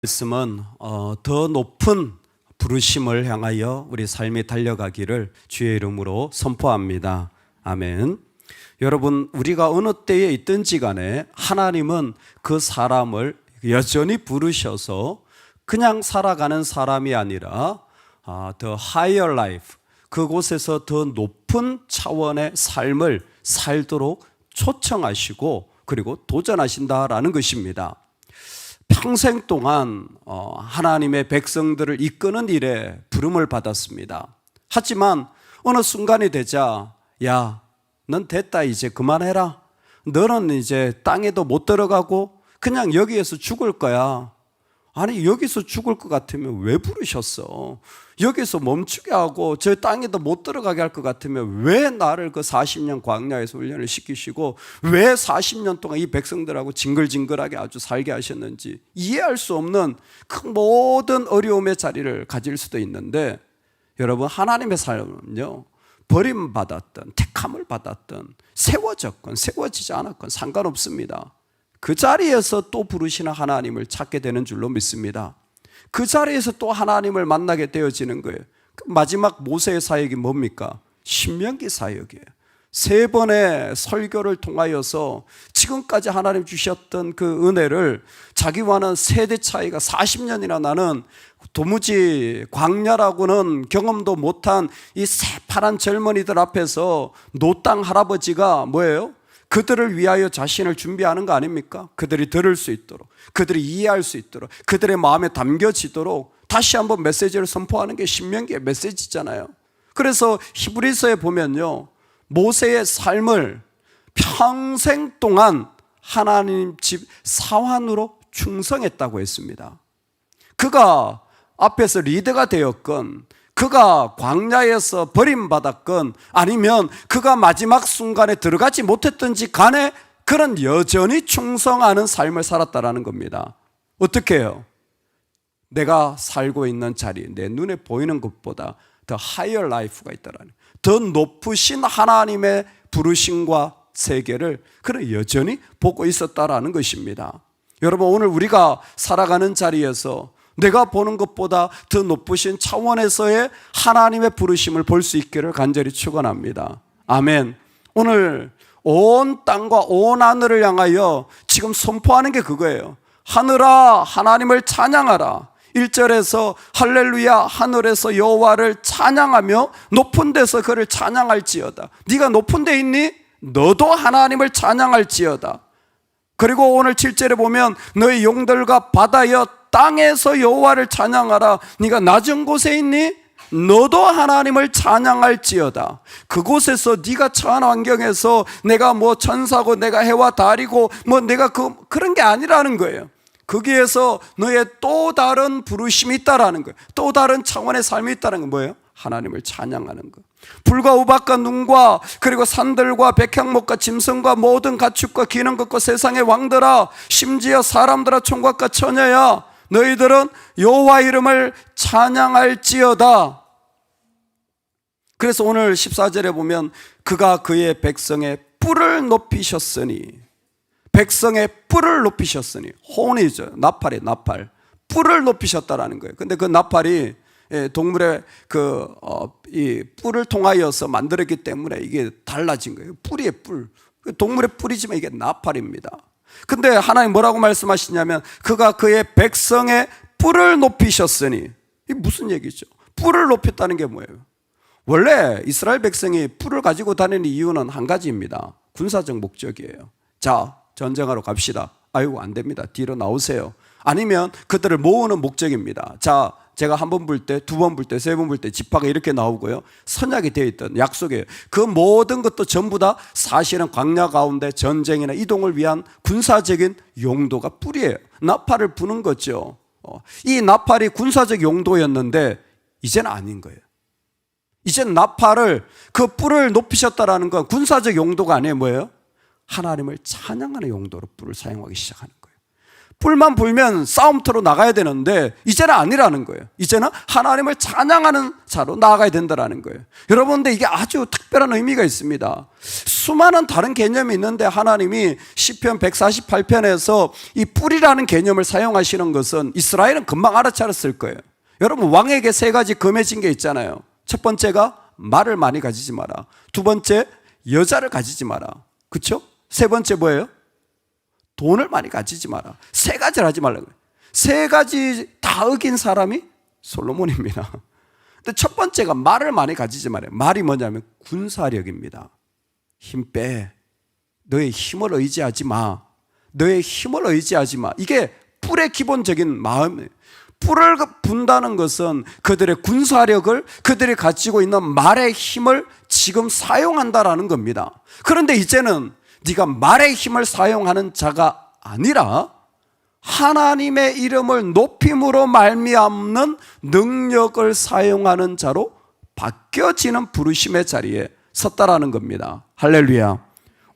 말씀은 더 높은 부르심을 향하여 우리 삶이 달려가기를 주의 이름으로 선포합니다. 아멘. 여러분, 우리가 어느 때에 있든지 간에 하나님은 그 사람을 여전히 부르셔서 그냥 살아가는 사람이 아니라 the higher life, 그곳에서 더 높은 차원의 삶을 살도록 초청하시고 그리고 도전하신다라는 것입니다. 평생 동안 하나님의 백성들을 이끄는 일에 부름을 받았습니다. 하지만 어느 순간이 되자 야, 넌 됐다, 이제 그만해라. 너는 이제 땅에도 못 들어가고 그냥 여기에서 죽을 거야. 아니, 여기서 죽을 것 같으면 왜 부르셨어? 여기서 멈추게 하고 저 땅에도 못 들어가게 할 것 같으면 왜 나를 그 40년 광야에서 훈련을 시키시고 왜 40년 동안 이 백성들하고 징글징글하게 아주 살게 하셨는지 이해할 수 없는 그 모든 어려움의 자리를 가질 수도 있는데, 여러분, 하나님의 삶은요, 버림받았던, 택함을 받았던, 세워졌건 세워지지 않았건 상관없습니다. 그 자리에서 또 부르시는 하나님을 찾게 되는 줄로 믿습니다. 그 자리에서 또 하나님을 만나게 되어지는 거예요. 마지막 모세의 사역이 뭡니까? 신명기 사역이에요. 3번의 설교를 통하여서 지금까지 하나님 주셨던 그 은혜를 자기와는 세대 차이가 40년이나 나는 도무지 광야라고는 경험도 못한 이 새파란 젊은이들 앞에서 노땅 할아버지가 뭐예요? 그들을 위하여 자신을 준비하는 거 아닙니까? 그들이 들을 수 있도록, 그들이 이해할 수 있도록, 그들의 마음에 담겨지도록 다시 한번 메시지를 선포하는 게 신명기의 메시지잖아요. 그래서 히브리서에 보면요, 모세의 삶을 평생 동안 하나님 집 사환으로 충성했다고 했습니다. 그가 앞에서 리더가 되었건, 그가 광야에서 버림받았건, 아니면 그가 마지막 순간에 들어가지 못했던지 간에 그는 여전히 충성하는 삶을 살았다라는 겁니다. 어떻게 해요? 내가 살고 있는 자리, 내 눈에 보이는 것보다 더 higher life가 있다라는, 더 높으신 하나님의 부르심과 세계를 그는 여전히 보고 있었다라는 것입니다. 여러분, 오늘 우리가 살아가는 자리에서 내가 보는 것보다 더 높으신 차원에서의 하나님의 부르심을 볼 수 있기를 간절히 축원합니다. 아멘. 오늘 온 땅과 온 하늘을 향하여 지금 선포하는 게 그거예요. 하늘아, 하나님을 찬양하라. 1절에서 할렐루야, 하늘에서 여호와를 찬양하며 높은 데서 그를 찬양할지어다. 네가 높은 데 있니? 너도 하나님을 찬양할지어다. 그리고 오늘 7절에 보면 너희 용들과 바다여 땅에서 여호와를 찬양하라. 네가 낮은 곳에 있니? 너도 하나님을 찬양할지어다. 그곳에서 네가 처한 환경에서 내가 뭐 천사고 내가 해와 달이고 뭐 내가 그런 게 아니라는 거예요. 거기에서 너의 또 다른 부르심이 있다라는 거예요. 또 다른 차원의 삶이 있다는 건 뭐예요? 하나님을 찬양하는 것. 불과 우박과 눈과 그리고 산들과 백향목과 짐승과 모든 가축과 기는 것과 세상의 왕들아, 심지어 사람들아, 총각과 처녀야, 너희들은 여호와 이름을 찬양할지어다. 그래서 오늘 14절에 보면 그가 그의 백성의 뿔을 높이셨으니, 백성의 뿔을 높이셨으니, 혼이죠. 나팔이 나팔. 뿔을 높이셨다라는 거예요. 근데 그 나팔이 동물의 이 뿔을 통하여서 만들었기 때문에 이게 달라진 거예요. 뿔이에요, 뿔. 동물의 뿔이지만 이게 나팔입니다. 근데 하나님 뭐라고 말씀하시냐면 그가 그의 백성의 뿔을 높이셨으니, 이게 무슨 얘기죠? 뿔을 높였다는 게 뭐예요? 원래 이스라엘 백성이 뿔을 가지고 다니는 이유는 한 가지입니다. 군사적 목적이에요. 자, 전쟁하러 갑시다. 아이고, 안 됩니다. 뒤로 나오세요. 아니면 그들을 모으는 목적입니다. 자, 제가 한 번 불 때, 2번 불 때, 3번 불 때 지파가 이렇게 나오고요. 선약이 되어 있던 약속이에요. 그 모든 것도 전부 다 사실은 광야 가운데 전쟁이나 이동을 위한 군사적인 용도가 뿔이에요. 나팔을 부는 거죠. 이 나팔이 군사적 용도였는데 이제는 아닌 거예요. 이제는 나팔을, 그 뿔을 높이셨다라는 건 군사적 용도가 아니에요. 뭐예요? 하나님을 찬양하는 용도로 뿔을 사용하기 시작하는 거예요. 뿔만 불면 싸움터로 나가야 되는데 이제는 아니라는 거예요. 이제는 하나님을 찬양하는 자로 나아가야 된다는 거예요. 여러분, 근데 이게 아주 특별한 의미가 있습니다. 수많은 다른 개념이 있는데 하나님이 시편 148편에서 이 뿔이라는 개념을 사용하시는 것은 이스라엘은 금방 알아차렸을 거예요. 여러분, 왕에게 세 가지 금해진 게 있잖아요. 첫 번째가 말을 많이 가지지 마라. 두 번째, 여자를 가지지 마라. 그렇죠? 세 번째 뭐예요? 돈을 많이 가지지 마라. 세 가지를 하지 말라고. 세 가지 다 어긴 사람이 솔로몬입니다. 근데 첫 번째가 말을 많이 가지지 말아요. 말이 뭐냐면 군사력입니다. 힘 빼. 너의 힘을 의지하지 마. 너의 힘을 의지하지 마. 이게 뿔의 기본적인 마음이에요. 뿔을 분다는 것은 그들의 군사력을, 그들이 가지고 있는 말의 힘을 지금 사용한다라는 겁니다. 그런데 이제는 네가 말의 힘을 사용하는 자가 아니라 하나님의 이름을 높임으로 말미암는 능력을 사용하는 자로 바뀌어지는 부르심의 자리에 섰다라는 겁니다. 할렐루야.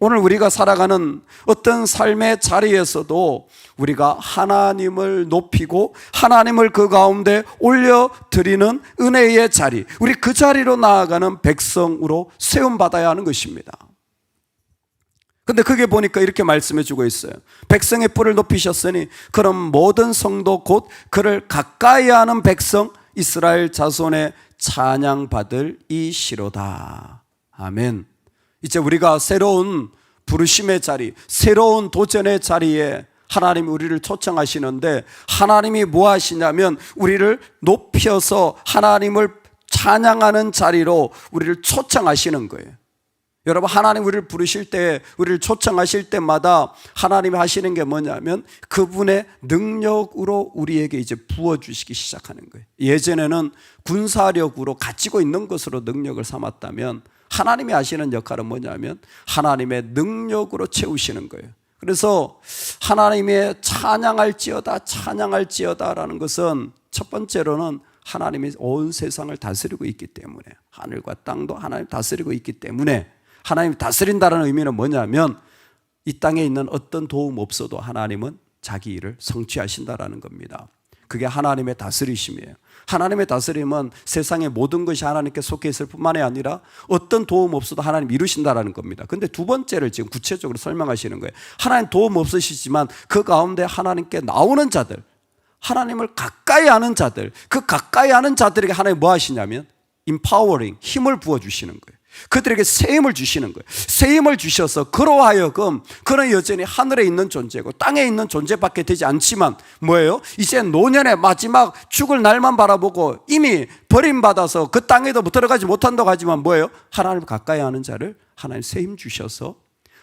오늘 우리가 살아가는 어떤 삶의 자리에서도 우리가 하나님을 높이고 하나님을 그 가운데 올려드리는 은혜의 자리, 우리 그 자리로 나아가는 백성으로 세움받아야 하는 것입니다. 근데 그게 보니까 이렇게 말씀해 주고 있어요. 백성의 뿔을 높이셨으니 그럼 모든 성도 곧 그를 가까이 하는 백성 이스라엘 자손의 찬양받을 이시로다. 아멘. 이제 우리가 새로운 부르심의 자리, 새로운 도전의 자리에 하나님이 우리를 초청하시는데, 하나님이 뭐 하시냐면 우리를 높여서 하나님을 찬양하는 자리로 우리를 초청하시는 거예요. 여러분, 하나님 우리를 부르실 때, 우리를 초청하실 때마다 하나님이 하시는 게 뭐냐면 그분의 능력으로 우리에게 이제 부어주시기 시작하는 거예요. 예전에는 군사력으로 가지고 있는 것으로 능력을 삼았다면 하나님이 하시는 역할은 뭐냐면 하나님의 능력으로 채우시는 거예요. 그래서 하나님의 찬양할지어다 라는 것은 첫 번째로는 하나님이 온 세상을 다스리고 있기 때문에, 하늘과 땅도 하나님 다스리고 있기 때문에, 하나님이 다스린다는 의미는 뭐냐면 이 땅에 있는 어떤 도움 없어도 하나님은 자기 일을 성취하신다라는 겁니다. 그게 하나님의 다스리심이에요. 하나님의 다스림은 세상의 모든 것이 하나님께 속해 있을 뿐만이 아니라 어떤 도움 없어도 하나님 이루신다라는 겁니다. 근데 두 번째를 지금 구체적으로 설명하시는 거예요. 하나님 도움 없으시지만 그 가운데 하나님께 나오는 자들, 하나님을 가까이 하는 자들, 그 가까이 하는 자들에게 하나님 뭐 하시냐면 empowering, 힘을 부어주시는 거예요. 그들에게 세임을 주시는 거예요. 세임을 주셔서 그로 하여금 그는 여전히 하늘에 있는 존재고 땅에 있는 존재밖에 되지 않지만 뭐예요? 이제 노년의 마지막 죽을 날만 바라보고 이미 버림받아서 그 땅에도 들어가지 못한다고 하지만 뭐예요? 하나님을 가까이 하는 자를 하나님 세임 주셔서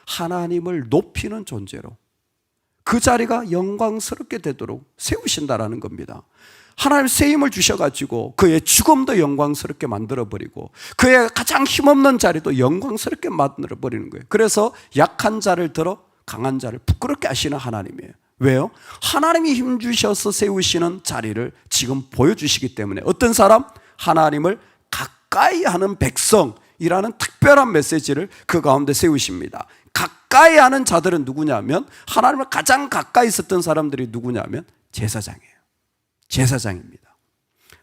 하나님을 높이는 존재로 그 자리가 영광스럽게 되도록 세우신다라는 겁니다. 하나님 세임을 주셔가지고 그의 죽음도 영광스럽게 만들어버리고 그의 가장 힘없는 자리도 영광스럽게 만들어버리는 거예요. 그래서 약한 자를 들어 강한 자를 부끄럽게 하시는 하나님이에요. 왜요? 하나님이 힘 주셔서 세우시는 자리를 지금 보여주시기 때문에 어떤 사람? 하나님을 가까이 하는 백성이라는 특별한 메시지를 그 가운데 세우십니다. 가까이 하는 자들은 누구냐면 하나님을 가장 가까이 있었던 사람들이 누구냐면 제사장이에요. 제사장입니다.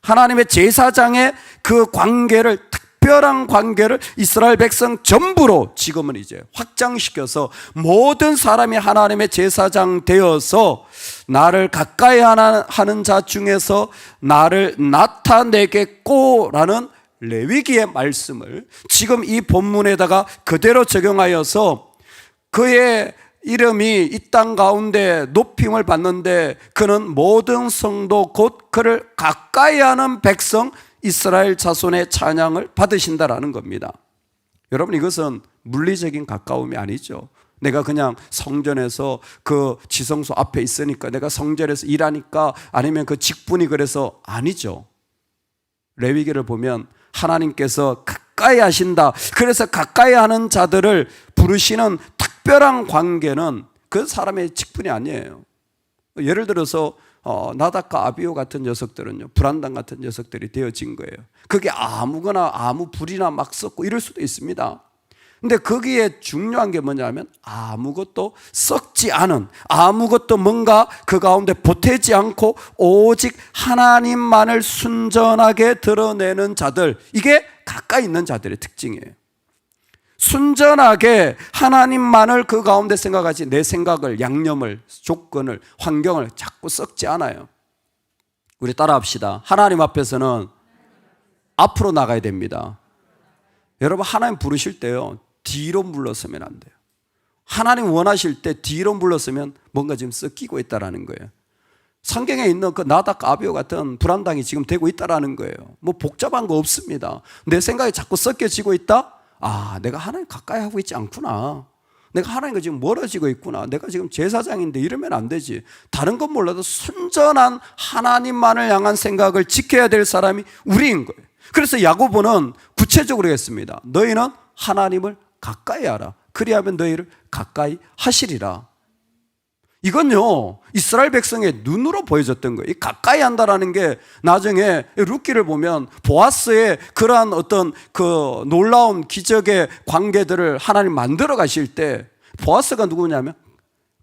하나님의 제사장의 그 관계를, 특별한 관계를 이스라엘 백성 전부로 지금은 이제 확장시켜서 모든 사람이 하나님의 제사장 되어서 나를 가까이 하는 자 중에서 나를 나타내겠고라는 레위기의 말씀을 지금 이 본문에다가 그대로 적용하여서 그의 이름이 이 땅 가운데 높임을 받는데 그는 모든 성도 곧 그를 가까이 하는 백성 이스라엘 자손의 찬양을 받으신다라는 겁니다. 여러분, 이것은 물리적인 가까움이 아니죠. 내가 그냥 성전에서 그 지성소 앞에 있으니까, 내가 성전에서 일하니까, 아니면 그 직분이 그래서 아니죠. 레위기를 보면 하나님께서 가까이 하신다. 그래서 가까이 하는 자들을 부르시는 특별한 관계는 그 사람의 직분이 아니에요. 예를 들어서 나답과 아비후 같은 녀석들은요, 불안당 같은 녀석들이 되어진 거예요. 그게 아무거나 아무 불이나 막 썩고 이럴 수도 있습니다. 근데 거기에 중요한 게 뭐냐면 아무것도 썩지 않은, 아무것도 뭔가 그 가운데 보태지 않고 오직 하나님만을 순전하게 드러내는 자들, 이게 가까이 있는 자들의 특징이에요. 순전하게 하나님만을 그 가운데 생각하지 내 생각을, 양념을, 조건을, 환경을 자꾸 썩지 않아요. 우리 따라합시다. 하나님 앞에서는 앞으로 나가야 됩니다. 여러분, 하나님 부르실 때요, 뒤로 물러서면 안 돼요. 하나님 원하실 때 뒤로 물러서면 뭔가 지금 섞이고 있다는 거예요. 성경에 있는 그 나답 아비오 같은 불안당이 지금 되고 있다는 거예요. 뭐 복잡한 거 없습니다. 내 생각이 자꾸 섞여지고 있다? 아, 내가 하나님 가까이 하고 있지 않구나. 내가 하나님과 지금 멀어지고 있구나. 내가 지금 제사장인데 이러면 안 되지. 다른 건 몰라도 순전한 하나님만을 향한 생각을 지켜야 될 사람이 우리인 거예요. 그래서 야고보는 구체적으로 했습니다. 너희는 하나님을 가까이 하라. 그리하면 너희를 가까이 하시리라. 이건요, 이스라엘 백성의 눈으로 보여줬던 거예요. 이 가까이 한다라는 게 나중에 룻기를 보면 보아스의 그러한 어떤 그 놀라운 기적의 관계들을 하나님 만들어 가실 때 보아스가 누구냐면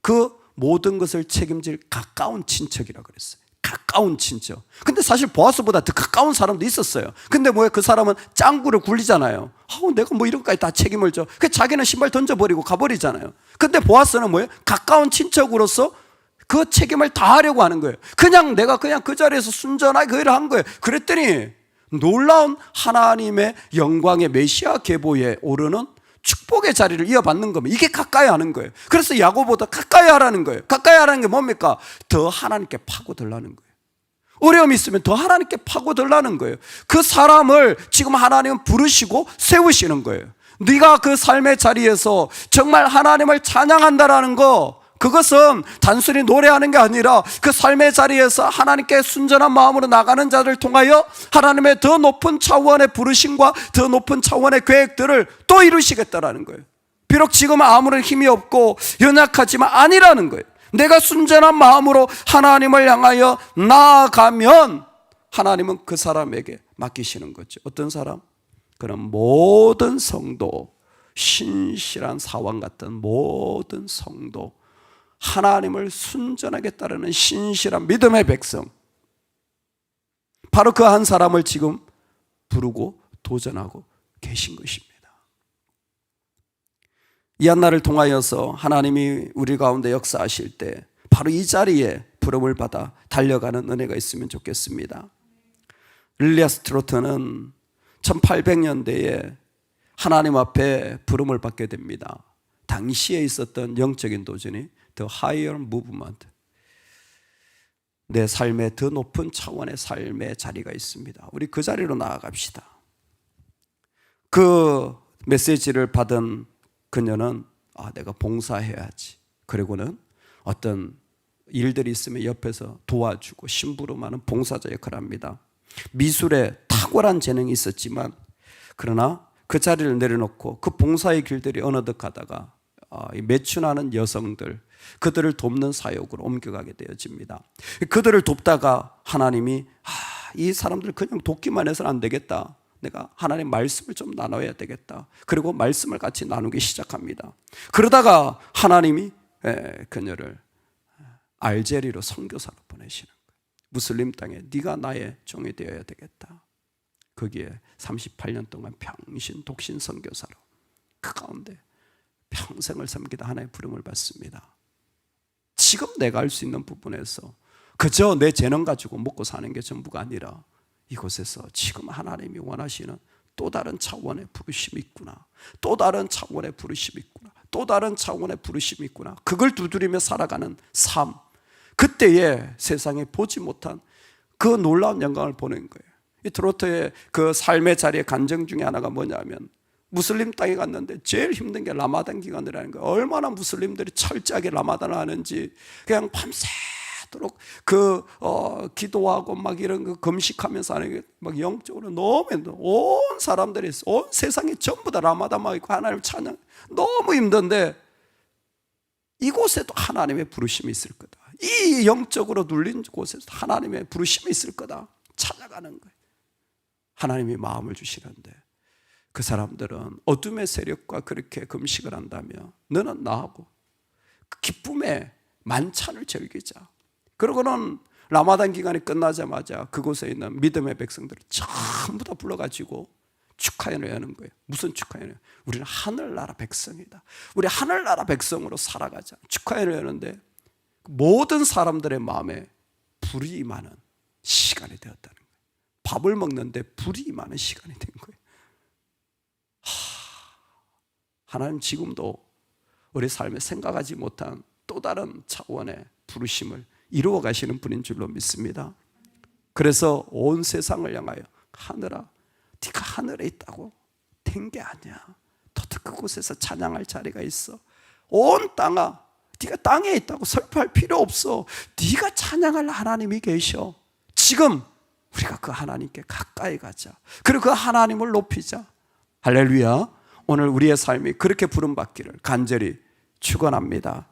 그 모든 것을 책임질 가까운 친척이라고 그랬어요. 가까운 친척. 근데 사실 보아스보다 더 가까운 사람도 있었어요. 근데 뭐예요? 그 사람은 짱구를 굴리잖아요. 내가 뭐 이런 것까지 다 책임을 져. 그 자기는 신발 던져버리고 가버리잖아요. 근데 보아스는 뭐예요? 가까운 친척으로서 그 책임을 다하려고 하는 거예요. 내가 그 자리에서 순전하게 그 일을 한 거예요. 그랬더니 놀라운 하나님의 영광의 메시아 계보에 오르는 축복의 자리를 이어받는 겁니다. 이게 가까이 하는 거예요. 그래서 야고보다 가까이 하라는 거예요. 가까이 하라는 게 뭡니까? 더 하나님께 파고들라는 거예요. 어려움이 있으면 더 하나님께 파고들라는 거예요. 그 사람을 지금 하나님은 부르시고 세우시는 거예요. 네가 그 삶의 자리에서 정말 하나님을 찬양한다라는 거, 그것은 단순히 노래하는 게 아니라 그 삶의 자리에서 하나님께 순전한 마음으로 나가는 자를 통하여 하나님의 더 높은 차원의 부르심과 더 높은 차원의 계획들을 또 이루시겠다라는 거예요. 비록 지금 아무런 힘이 없고 연약하지만 아니라는 거예요. 내가 순전한 마음으로 하나님을 향하여 나아가면 하나님은 그 사람에게 맡기시는 거죠. 어떤 사람? 그런 모든 성도, 신실한 사원 같은 모든 성도, 하나님을 순전하게 따르는 신실한 믿음의 백성, 바로 그 한 사람을 지금 부르고 도전하고 계신 것입니다. 이 한날을 통하여서 하나님이 우리 가운데 역사하실 때 바로 이 자리에 부름을 받아 달려가는 은혜가 있으면 좋겠습니다. 릴리아 스트로트는 1800년대에 하나님 앞에 부름을 받게 됩니다. 당시에 있었던 영적인 도전이 The higher movement, 내 삶의 더 높은 차원의 삶의 자리가 있습니다. 우리 그 자리로 나아갑시다. 그 메시지를 받은 그녀는 내가 봉사해야지. 그리고는 어떤 일들이 있으면 옆에서 도와주고 심부름하는 봉사자 역할을 합니다. 미술에 탁월한 재능이 있었지만 그러나 그 자리를 내려놓고 그 봉사의 길들이 어느덧 가다가 매춘하는 여성들, 그들을 돕는 사역으로 옮겨가게 되어집니다. 그들을 돕다가 하나님이 이 사람들 그냥 돕기만 해서는 안 되겠다. 내가 하나님 말씀을 좀 나눠야 되겠다. 그리고 말씀을 같이 나누기 시작합니다. 그러다가 하나님이 그녀를 알제리로 선교사로 보내시는 거예요. 무슬림 땅에 네가 나의 종이 되어야 되겠다. 거기에 38년 동안 평신 독신 선교사로 그 가운데 평생을 섬기다 하나의 부름을 받습니다. 지금 내가 할 수 있는 부분에서 그저 내 재능 가지고 먹고 사는 게 전부가 아니라 이곳에서 지금 하나님이 원하시는 또 다른 차원의 부르심이 있구나. 또 다른 차원의 부르심이 있구나. 또 다른 차원의 부르심이 있구나. 그걸 두드리며 살아가는 삶. 그때에 세상에 보지 못한 그 놀라운 영광을 보는 거예요. 이 트로트의 그 삶의 자리의 간증 중에 하나가 뭐냐면 무슬림 땅에 갔는데 제일 힘든 게 라마단 기간이라는 거예요. 얼마나 무슬림들이 철저하게 라마단을 하는지 그냥 밤새도록 기도하고 막 이런 거 금식하면서 하는 게 막 영적으로 너무 온 사람들이 온 세상이 전부 다 라마단만 있고 하나님 찬양 너무 힘든데 이곳에도 하나님의 부르심이 있을 거다. 이 영적으로 눌린 곳에서 하나님의 부르심이 있을 거다. 찾아가는 거예요. 하나님이 마음을 주시는데 그 사람들은 어둠의 세력과 그렇게 금식을 한다며 너는 나하고 그 기쁨의 만찬을 즐기자. 그러고는 라마단 기간이 끝나자마자 그곳에 있는 믿음의 백성들을 전부 다 불러가지고 축하연을 여는 거예요. 무슨 축하연이에요? 우리는 하늘나라 백성이다. 우리 하늘나라 백성으로 살아가자. 축하연을 여는데 모든 사람들의 마음에 불이 임하는 시간이 되었다는 거예요. 밥을 먹는데 불이 임하는 시간이 된 거예요. 하나님 지금도 우리 삶에 생각하지 못한 또 다른 차원의 부르심을 이루어 가시는 분인 줄로 믿습니다. 그래서 온 세상을 향하여 하늘아, 네가 하늘에 있다고 된 게 아니야. 너도 그곳에서 찬양할 자리가 있어. 온 땅아, 네가 땅에 있다고 설파할 필요 없어. 네가 찬양할 하나님이 계셔. 지금 우리가 그 하나님께 가까이 가자. 그리고 그 하나님을 높이자. 할렐루야. 오늘 우리의 삶이 그렇게 부름받기를 간절히 축원합니다.